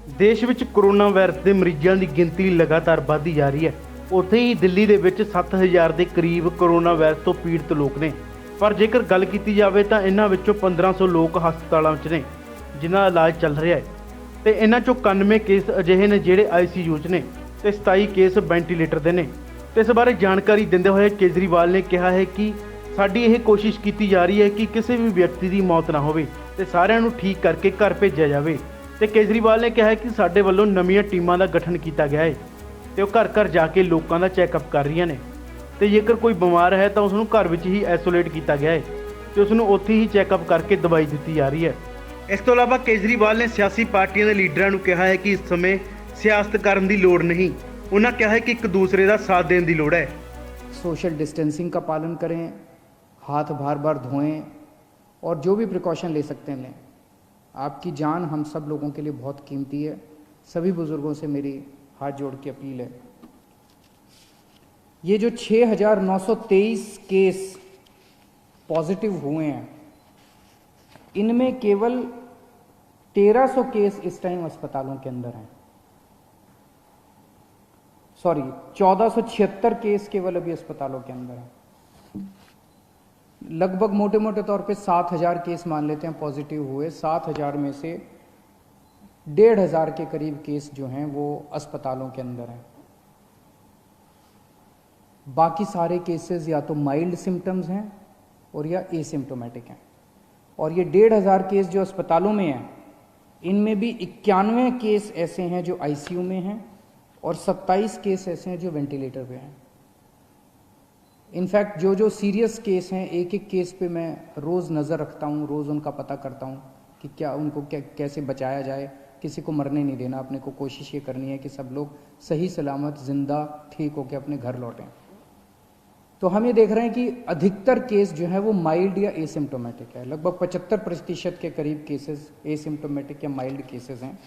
देश ਵਿੱਚ corona virus ਦੇ ਮਰੀਜ਼ਾਂ ਦੀ ਗਿਣਤੀ ਲਗਾਤਾਰ ਵਧਦੀ ਜਾ ਰਹੀ ਹੈ। ਉੱਥੇ ਹੀ ਦਿੱਲੀ ਦੇ ਵਿੱਚ 7000 ਦੇ ਕਰੀਬ ਕੋਰੋਨਾ ਵਾਇਰਸ ਤੋਂ ਪੀੜਤ ਲੋਕ ਨੇ। ਪਰ ਜੇਕਰ ਗੱਲ ਕੀਤੀ ਜਾਵੇ ਤਾਂ ਇਹਨਾਂ ਵਿੱਚੋਂ 1500 ਲੋਕ ਹਸਪਤਾਲਾਂ ਵਿੱਚ ਨੇ ਜਿਨ੍ਹਾਂ ਦਾ ਇਲਾਜ ਚੱਲ ਰਿਹਾ ਹੈ ਤੇ ਇਹਨਾਂ ਚੋਂ 91 ਕੇਸ ਅਜਿਹੇ ਨੇ ਜਿਹੜੇ ICU 'ਚ ਨੇ ਤੇ 27 ਕੇਸ ਵੈਂਟੀਲੇਟਰ ਦੇ ਨੇ। ਤੇ ਇਸ ਬਾਰੇ ਜਾਣਕਾਰੀ ਦਿੰਦੇ ਹੋਏ ਕੇਜਰੀਵਾਲ ਨੇ ਕਿਹਾ ਹੈ ਕਿ ਸਾਡੀ ਇਹ ਕੋਸ਼ਿਸ਼ ਕੀਤੀ ਜਾ ਰਹੀ ਹੈ ਕਿ ਕਿਸੇ ਵੀ ਵਿਅਕਤੀ ਦੀ ਮੌਤ ਨਾ ਹੋਵੇ ਤੇ ਸਾਰਿਆਂ ਨੂੰ ਠੀਕ ਕਰਕੇ ਘਰ ਭੇਜਿਆ ਜਾਵੇ। ਤੇ ਕੇਜਰੀਵਾਲ ਨੇ ਕਿਹਾ ਕਿ ਸਾਡੇ ਵੱਲੋਂ ਨਵੀਆਂ ਟੀਮਾਂ ਦਾ ਗਠਨ ਕੀਤਾ ਗਿਆ ਹੈ ਤੇ ਉਹ ਘਰ ਘਰ ਜਾ ਕੇ ਲੋਕਾਂ ਦਾ ਚੈੱਕਅਪ ਕਰ ਰਹੀਆਂ ਨੇ ਤੇ ਜੇਕਰ ਕੋਈ ਬਿਮਾਰ ਹੈ ਤਾਂ ਉਸ ਨੂੰ ਘਰ ਵਿੱਚ ਹੀ ਆਈਸੋਲੇਟ ਕੀਤਾ ਗਿਆ ਹੈ ਤੇ ਉਸ ਨੂੰ ਉੱਥੇ ਹੀ ਚੈੱਕਅਪ ਕਰਕੇ ਦਵਾਈ ਦਿੱਤੀ ਜਾ ਰਹੀ ਹੈ। ਇਸ ਤੋਂ ਇਲਾਵਾ ਕੇਜਰੀਵਾਲ ਨੇ ਸਿਆਸੀ ਪਾਰਟੀਆਂ ਦੇ ਲੀਡਰਾਂ ਨੂੰ ਕਿਹਾ ਹੈ ਕਿ ਇਸ ਸਮੇਂ ਸਿਆਸਤ ਕਰਨ ਦੀ ਲੋੜ नहीं। उन्होंने कहा है कि एक दूसरे का साथ देने की लोड़ है। सोशल डिस्टेंसिंग का पालन करें, हाथ बार बार धोएं और जो भी प्रिकॉशन ले सकते हैं लें। आपकी जान हम सब लोगों के लिए बहुत कीमती है। सभी बुजुर्गों से मेरी हाथ जोड़ के अपील है। ये जो 6923 केस पॉजिटिव हुए हैं, इनमें केवल 1300 केस इस टाइम अस्पतालों के अंदर हैं। 1476 केस केवल अभी अस्पतालों के अंदर हैं। लगभग मोटे मोटे तौर पे 7000 केस मान लेते हैं पॉजिटिव हुए। 7000 में से 1500 के करीब केस जो हैं वो अस्पतालों के अंदर हैं। बाकी सारे केसेस या तो माइल्ड सिम्टम्स हैं और या एसिम्टोमेटिक हैं। और ये 1500 केस जो अस्पतालों में हैं, इनमें भी 91 केस ऐसे हैं जो ICU में हैं और 27 केस ऐसे हैं जो वेंटिलेटर पे हैं। इनफैक्ट जो जो सीरियस केस हैं, एक एक केस पे मैं रोज़ नज़र रखता हूँ, रोज़ उनका पता करता हूँ कि क्या उनको कैसे बचाया जाए। किसी को मरने नहीं देना, अपने को कोशिश ये करनी है कि सब लोग सही सलामत जिंदा ठीक होकर अपने घर लौटें। तो हम ये देख रहे हैं कि अधिकतर केस जो है वो माइल्ड या एसिम्टोमेटिक है। लगभग 75% के करीब केसेस एसिम्टोमेटिक या माइल्ड केसेस हैं।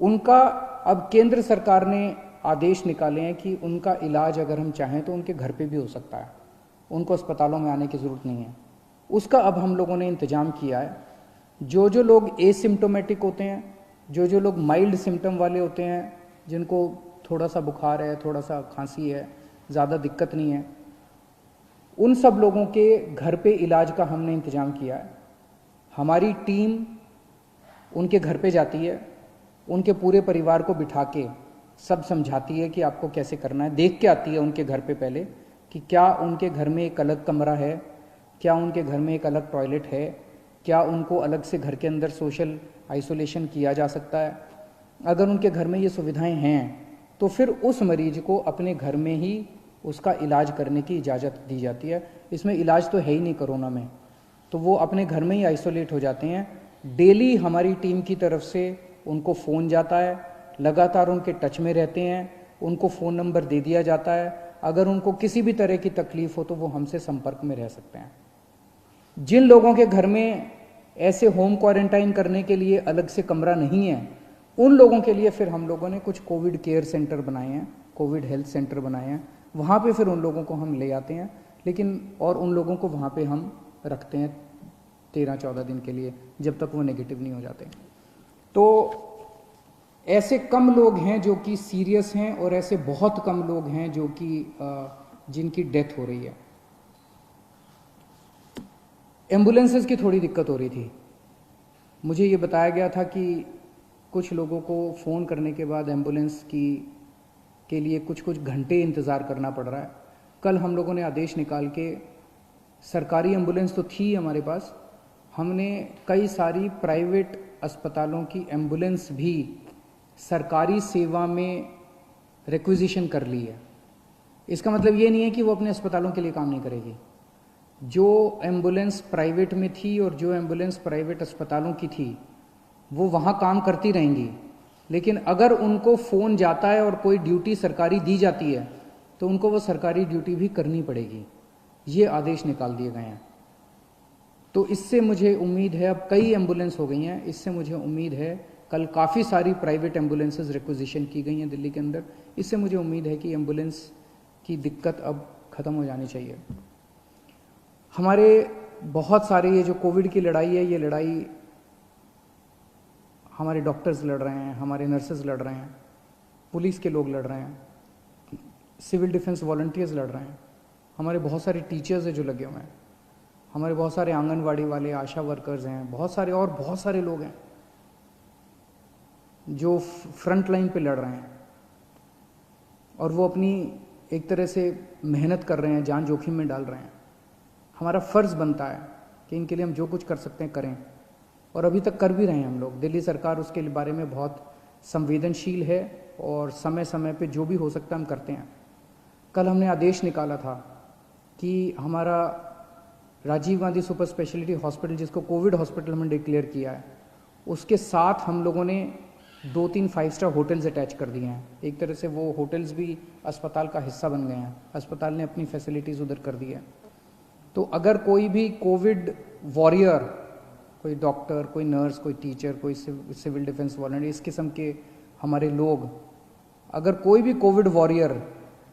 उनका अब केंद्र सरकार ने आदेश निकाले हैं कि उनका इलाज अगर हम चाहें तो उनके घर पे भी हो सकता है, उनको अस्पतालों में आने की ज़रूरत नहीं है। उसका अब हम लोगों ने इंतज़ाम किया है। जो जो लोग एसिम्टोमेटिक होते हैं, जो जो लोग माइल्ड सिम्टम वाले होते हैं, जिनको थोड़ा सा बुखार है, थोड़ा सा खांसी है, ज़्यादा दिक्कत नहीं है, उन सब लोगों के घर पे इलाज का हमने इंतज़ाम किया है। हमारी टीम उनके घर पे जाती है, उनके पूरे परिवार को बिठा के सब समझाती है कि आपको कैसे करना है। देख के आती है उनके घर पे पहले कि क्या उनके घर में एक अलग कमरा है, क्या उनके घर में एक अलग टॉयलेट है, क्या उनको अलग से घर के अंदर सोशल आइसोलेशन किया जा सकता है। अगर उनके घर में ये सुविधाएं हैं तो फिर उस मरीज को अपने घर में ही उसका इलाज करने की इजाज़त दी जाती है। इसमें इलाज तो है ही नहीं कोरोना में, तो वो अपने घर में ही आइसोलेट हो जाते हैं। डेली हमारी टीम की तरफ से उनको फ़ोन जाता है, लगातार उनके टच में रहते हैं, उनको फ़ोन नंबर दे दिया जाता है। अगर उनको किसी भी तरह की तकलीफ़ हो तो वो हमसे संपर्क में रह सकते हैं। जिन लोगों के घर में ऐसे होम क्वारंटाइन करने के लिए अलग से कमरा नहीं है, उन लोगों के लिए फिर हम लोगों ने कुछ कोविड केयर सेंटर बनाए हैं, कोविड हेल्थ सेंटर बनाए हैं। वहाँ पे फिर उन लोगों को हम ले आते हैं, लेकिन और उन लोगों को वहाँ पे हम रखते हैं 13-14 दिन के लिए, जब तक वो नेगेटिव नहीं हो जाते। तो ऐसे कम लोग हैं जो कि सीरियस हैं और ऐसे बहुत कम लोग हैं जो कि जिनकी डेथ हो रही है। एम्बुलेंसेस की थोड़ी दिक्कत हो रही थी। मुझे ये बताया गया था कि कुछ लोगों को फ़ोन करने के बाद एम्बुलेंस के लिए कुछ कुछ घंटे इंतज़ार करना पड़ रहा है। कल हम लोगों ने आदेश निकाल के, सरकारी एम्बुलेंस तो थी हमारे पास, हमने कई सारी प्राइवेट अस्पतालों की एम्बुलेंस भी सरकारी सेवा में रिक्विजिशन कर ली है। इसका मतलब ये नहीं है कि वो अपने अस्पतालों के लिए काम नहीं करेगी। जो एम्बुलेंस प्राइवेट में थी और जो एम्बुलेंस प्राइवेट अस्पतालों की थी वो वहाँ काम करती रहेंगी, लेकिन अगर उनको फ़ोन जाता है और कोई ड्यूटी सरकारी दी जाती है तो उनको वो सरकारी ड्यूटी भी करनी पड़ेगी। ये आदेश निकाल दिए गए हैं। तो इससे मुझे उम्मीद है, अब कई एम्बुलेंस हो गई हैं, इससे मुझे उम्मीद है, कल काफ़ी सारी प्राइवेट एम्बुलेंसेस रिक्विजिशन की गई हैं दिल्ली के अंदर, इससे मुझे उम्मीद है कि एम्बुलेंस की दिक्कत अब ख़त्म हो जानी चाहिए। हमारे बहुत सारे ये जो कोविड की लड़ाई है, ये लड़ाई हमारे डॉक्टर्स लड़ रहे हैं, हमारे नर्सेज लड़ रहे हैं, पुलिस के लोग लड़ रहे हैं, सिविल डिफेंस वॉलंटियर्स लड़ रहे हैं, हमारे बहुत सारे टीचर्स हैं जो लगे हुए हैं, हमारे बहुत सारे आंगनवाड़ी वाले, आशा वर्कर्स हैं, बहुत सारे और बहुत सारे लोग हैं जो फ्रंट लाइन पे लड़ रहे हैं और वो अपनी एक तरह से मेहनत कर रहे हैं, जान जोखिम में डाल रहे हैं। हमारा फ़र्ज़ बनता है कि इनके लिए हम जो कुछ कर सकते हैं करें, और अभी तक कर भी रहे हैं हम लोग। दिल्ली सरकार उसके बारे में बहुत संवेदनशील है और समय समय पे जो भी हो सकता है हम करते हैं। कल हमने आदेश निकाला था कि हमारा Rajiv Gandhi super speciality hospital, जिसको कोविड हॉस्पिटल हमने डिक्लेयर किया है, उसके साथ हम लोगों ने 2-3 5 स्टार होटल्स अटैच कर दिए हैं। एक तरह से वो होटल्स भी अस्पताल का हिस्सा बन गए हैं, अस्पताल ने अपनी फैसिलिटीज़ उधर कर दी है। तो अगर कोई भी कोविड वॉरियर, कोई डॉक्टर, कोई नर्स, कोई टीचर, कोई सिविल डिफेंस वॉलंटियर, इस किस्म के हमारे लोग, अगर कोई भी कोविड वॉरियर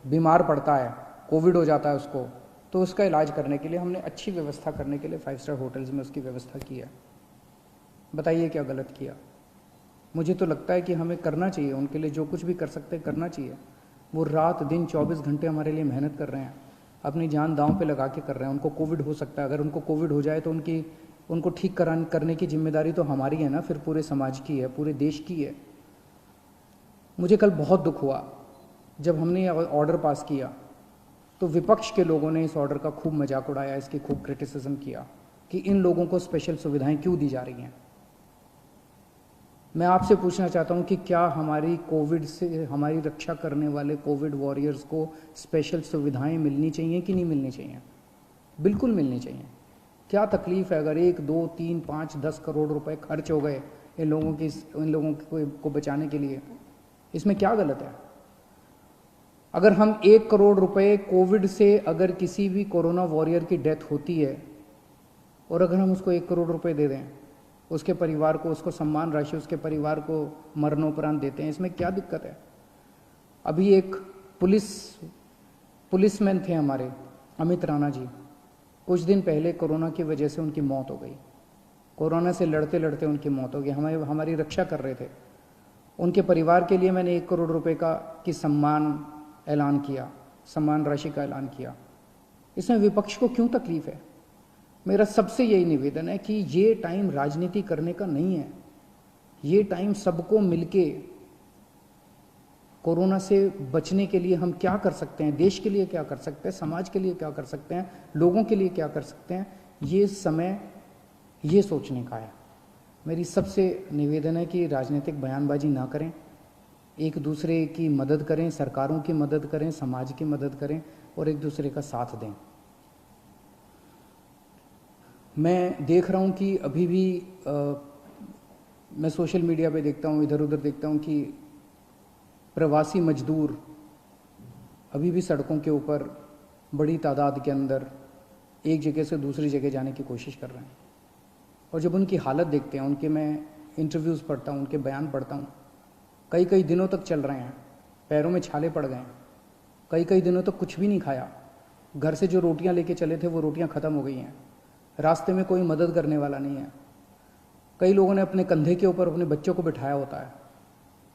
बीमार पड़ता है, कोविड हो जाता है उसको, तो उसका इलाज करने के लिए हमने अच्छी व्यवस्था करने के लिए 5 स्टार होटल्स में उसकी व्यवस्था की है। बताइए क्या गलत किया? मुझे तो लगता है कि हमें करना चाहिए, उनके लिए जो कुछ भी कर सकते हैं करना चाहिए। वो रात दिन 24 घंटे हमारे लिए मेहनत कर रहे हैं, अपनी जान दांव पे लगा के कर रहे हैं। उनको कोविड हो सकता है, अगर उनको कोविड हो जाए तो उनको ठीक करने की जिम्मेदारी तो हमारी है ना, फिर पूरे समाज की है, पूरे देश की है। मुझे कल बहुत दुख हुआ जब हमने ये ऑर्डर पास किया तो विपक्ष के लोगों ने इस ऑर्डर का खूब मजाक उड़ाया, इसकी खूब क्रिटिसिज्म किया कि इन लोगों को स्पेशल सुविधाएं क्यों दी जा रही हैं। मैं आपसे पूछना चाहता हूं कि क्या हमारी कोविड से हमारी रक्षा करने वाले कोविड वॉरियर्स को स्पेशल सुविधाएं मिलनी चाहिए कि नहीं मिलनी चाहिए? बिल्कुल मिलनी चाहिए। क्या तकलीफ है अगर 1, 2, 3, 5, 10 करोड़ रुपए खर्च हो गए इन लोगों को बचाने के लिए? इसमें क्या गलत है? अगर हम 1 करोड़ रुपए कोविड से, अगर किसी भी कोरोना वॉरियर की डेथ होती है और अगर हम उसको 1 करोड़ रुपए दे दें, उसके परिवार को, उसको सम्मान राशि उसके परिवार को मरणोपरांत देते हैं, इसमें क्या दिक्कत है? अभी एक पुलिसमैन थे हमारे, अमित राणा जी, कुछ दिन पहले कोरोना की वजह से उनकी मौत हो गई। कोरोना से लड़ते लड़ते उनकी मौत हो गई। हमारी रक्षा कर रहे थे। उनके परिवार के लिए मैंने 1 करोड़ रुपए की ऐलान किया, सम्मान राशि का ऐलान किया। इसमें विपक्ष को क्यों तकलीफ है? मेरा सबसे यही निवेदन है कि ये टाइम राजनीति करने का नहीं है। ये टाइम सबको मिलके कोरोना से बचने के लिए हम क्या कर सकते हैं, देश के लिए क्या कर सकते हैं, समाज के लिए क्या कर सकते हैं, लोगों के लिए क्या कर सकते हैं, ये समय ये सोचने का है। मेरी सबसे निवेदन है कि राजनीतिक बयानबाजी ना करें, एक दूसरे की मदद करें, सरकारों की मदद करें, समाज की मदद करें और एक दूसरे का साथ दें। मैं देख रहा हूँ कि अभी भी मैं सोशल मीडिया पे देखता हूँ, इधर उधर देखता हूँ कि प्रवासी मजदूर अभी भी सड़कों के ऊपर बड़ी तादाद के अंदर एक जगह से दूसरी जगह जाने की कोशिश कर रहे हैं। और जब उनकी हालत देखते हैं, उनके मैं इंटरव्यूज़ पढ़ता हूँ, उनके बयान पढ़ता हूँ, कई दिनों तक चल रहे हैं, पैरों में छाले पड़ गए हैं, कई दिनों तक कुछ भी नहीं खाया, घर से जो रोटियां लेके चले थे वो रोटियां ख़त्म हो गई हैं, रास्ते में कोई मदद करने वाला नहीं है। कई लोगों ने अपने कंधे के ऊपर अपने बच्चों को बिठाया होता है।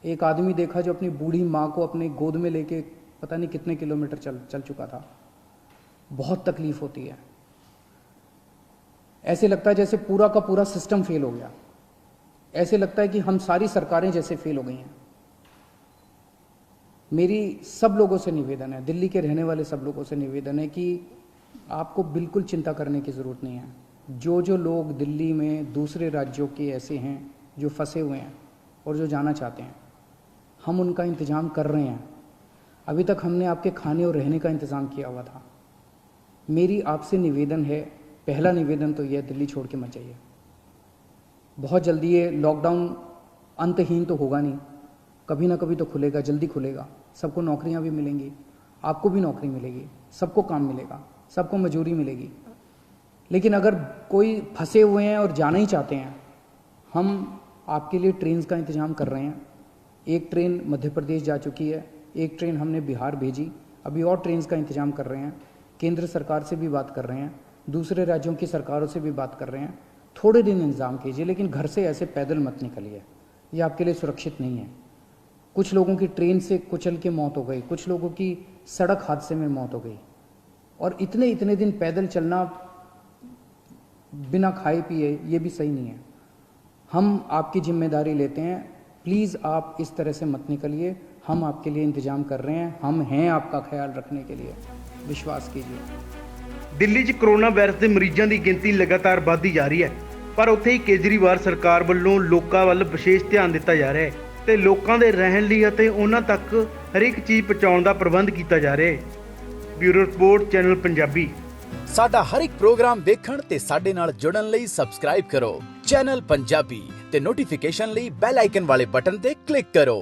एक आदमी देखा जो अपनी बूढ़ी माँ को अपने गोद में लेके पता नहीं कितने किलोमीटर चल चुका था। बहुत तकलीफ होती है। ऐसे लगता है जैसे पूरा का पूरा सिस्टम फेल हो गया, ऐसे लगता है कि हम सारी सरकारें जैसे फेल हो गई हैं। मेरी सब लोगों से निवेदन है, दिल्ली के रहने वाले सब लोगों से निवेदन है कि आपको बिल्कुल चिंता करने की ज़रूरत नहीं है। जो लोग दिल्ली में दूसरे राज्यों के ऐसे हैं जो फंसे हुए हैं और जो जाना चाहते हैं, हम उनका इंतज़ाम कर रहे हैं। अभी तक हमने आपके खाने और रहने का इंतज़ाम किया हुआ था। मेरी आपसे निवेदन है, पहला निवेदन तो यह, दिल्ली छोड़ के मत जाइए। बहुत जल्दी ये लॉकडाउन अंतहीन तो होगा नहीं, कभी ना कभी तो खुलेगा, जल्दी खुलेगा, सबको नौकरियां भी मिलेंगी, आपको भी नौकरी मिलेगी, सबको काम मिलेगा, सबको मजदूरी मिलेगी। लेकिन अगर कोई फंसे हुए हैं और जाना ही चाहते हैं, हम आपके लिए ट्रेन का इंतज़ाम कर रहे हैं। एक ट्रेन मध्य प्रदेश जा चुकी है, एक ट्रेन हमने बिहार भेजी, अभी और ट्रेन का इंतज़ाम कर रहे हैं। केंद्र सरकार से भी बात कर रहे हैं, दूसरे राज्यों की सरकारों से भी बात कर रहे हैं। थोड़े दिन इंतज़ाम कीजिए, लेकिन घर से ऐसे पैदल मत निकलिए। ये आपके लिए सुरक्षित नहीं है। कुछ लोगों की ट्रेन से कुचल के मौत हो गई, कुछ लोगों की सड़क हादसे में मौत हो गई, और इतने इतने दिन पैदल चलना बिना खाए पिए ये भी सही नहीं है। हम आपकी जिम्मेदारी लेते हैं, प्लीज़ आप इस तरह से मत निकलिए, हम आपके लिए इंतजाम कर रहे हैं, हम हैं आपका ख्याल रखने के लिए, विश्वास कीजिए। ਦਿੱਲੀ 'ਚ ਕਰੋਨਾ ਵਾਇਰਸ ਦੇ ਮਰੀਜ਼ਾਂ ਦੀ ਗਿਣਤੀ ਲਗਾਤਾਰ ਵੱਧਦੀ ਜਾ ਰਹੀ ਹੈ, ਪਰ ਉੱਥੇ ਹੀ ਕੇਜਰੀਵਾਲ ਸਰਕਾਰ ਵੱਲੋਂ ਲੋਕਾਂ ਵੱਲ ਵਿਸ਼ੇਸ਼ ਧਿਆਨ ਦਿੱਤਾ ਜਾ ਰਿਹਾ ਹੈ ਤੇ ਲੋਕਾਂ ਦੇ ਰਹਿਣ ਲਈ ਅਤੇ ਉਹਨਾਂ ਤੱਕ ਹਰੇਕ ਚੀਜ਼ ਪਹੁੰਚਾਉਣ ਦਾ ਪ੍ਰਬੰਧ ਕੀਤਾ ਜਾ ਰਿਹਾ ਹੈ। Bureau report, channel Punjabi. ਸਾਡਾ ਹਰ ਇੱਕ ਪ੍ਰੋਗਰਾਮ ਦੇਖਣ ਤੇ ਸਾਡੇ ਨਾਲ ਜੁੜਨ ਲਈ ਸਬਸਕ੍ਰਾਈਬ ਕਰੋ ਚੈਨਲ ਪੰਜਾਬੀ ਤੇ ਨੋਟੀਫਿਕੇਸ਼ਨ ਲਈ ਬੈਲ ਆਈਕਨ ਵਾਲੇ ਬਟਨ ਤੇ ਕਲਿੱਕ ਕਰੋ।